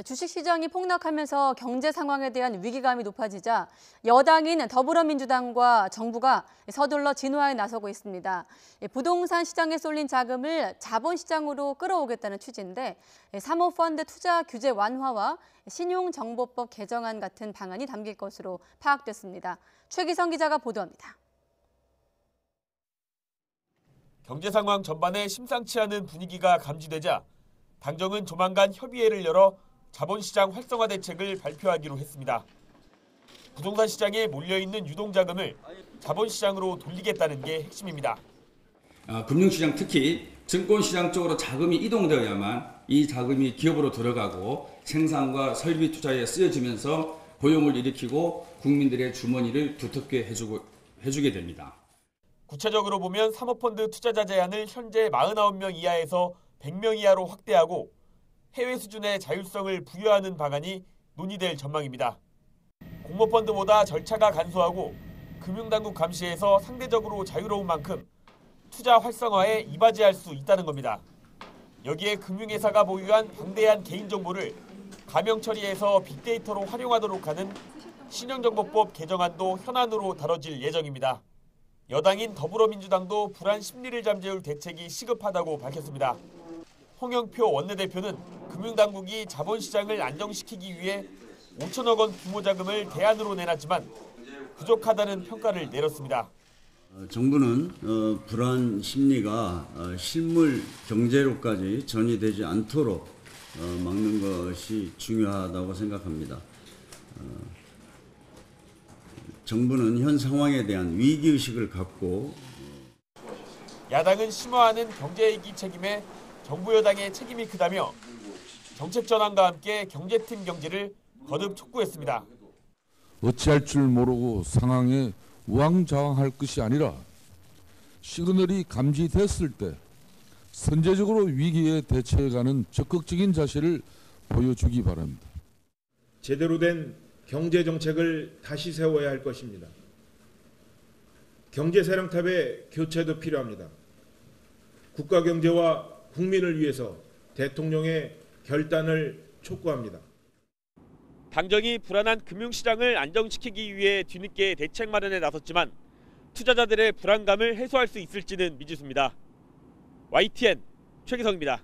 주식시장이 폭락하면서 경제 상황에 대한 위기감이 높아지자 여당인 더불어민주당과 정부가 서둘러 진화에 나서고 있습니다. 부동산 시장에 쏠린 자금을 자본시장으로 끌어오겠다는 취지인데 사모펀드 투자 규제 완화와 신용정보법 개정안 같은 방안이 담길 것으로 파악됐습니다. 최기성 기자가 보도합니다. 경제 상황 전반에 심상치 않은 분위기가 감지되자 당정은 조만간 협의회를 열어 자본시장 활성화 대책을 발표하기로 했습니다. 부동산 시장에 몰려있는 유동자금을 자본시장으로 돌리겠다는 게 핵심입니다. 금융시장 특히 증권시장 쪽으로 자금이 이동되어야만 이 자금이 기업으로 들어가고 생산과 설비 투자에 쓰여지면서 고용을 일으키고 국민들의 주머니를 두텁게 해주게 됩니다. 구체적으로 보면 사모펀드 투자자 제한을 현재 49명 이하에서 100명 이하로 확대하고 해외 수준의 자율성을 부여하는 방안이 논의될 전망입니다. 공모펀드보다 절차가 간소하고 금융당국 감시에서 상대적으로 자유로운 만큼 투자 활성화에 이바지할 수 있다는 겁니다. 여기에 금융회사가 보유한 방대한 개인정보를 가명 처리해서 빅데이터로 활용하도록 하는 신용정보법 개정안도 현안으로 다뤄질 예정입니다. 여당인 더불어민주당도 불안 심리를 잠재울 대책이 시급하다고 밝혔습니다. 홍영표 원내대표는 금융당국이 자본시장을 안정시키기 위해 5천억 원 규모 자금을 대안으로 내놨지만 부족하다는 평가를 내렸습니다. 정부는 불안 심리가 실물 경제로까지 전이되지 않도록 막는 것이 중요하다고 생각합니다. 정부는 현 상황에 대한 위기의식을 갖고 야당은 심화하는 경제위기 책임에 정부 여당의 책임이 크다며 정책 전환과 함께 경제팀 경제를 거듭 촉구했습니다. 어찌할 줄 모르고 상황에 우왕좌왕할 것이 아니라 시그널이 감지됐을 때 선제적으로 위기에 대처해가는 적극적인 자세를 보여주기 바랍니다. 제대로 된 경제 정책을 다시 세워야 할 것입니다. 경제 사령탑의 교체도 필요합니다. 국가 경제와 국민을 위해서 대통령의 결단을 촉구합니다. 당정이 불안한 금융시장을 안정시키기 위해 뒤늦게 대책 마련에 나섰지만 투자자들의 불안감을 해소할 수 있을지는 미지수입니다. YTN 최기성입니다.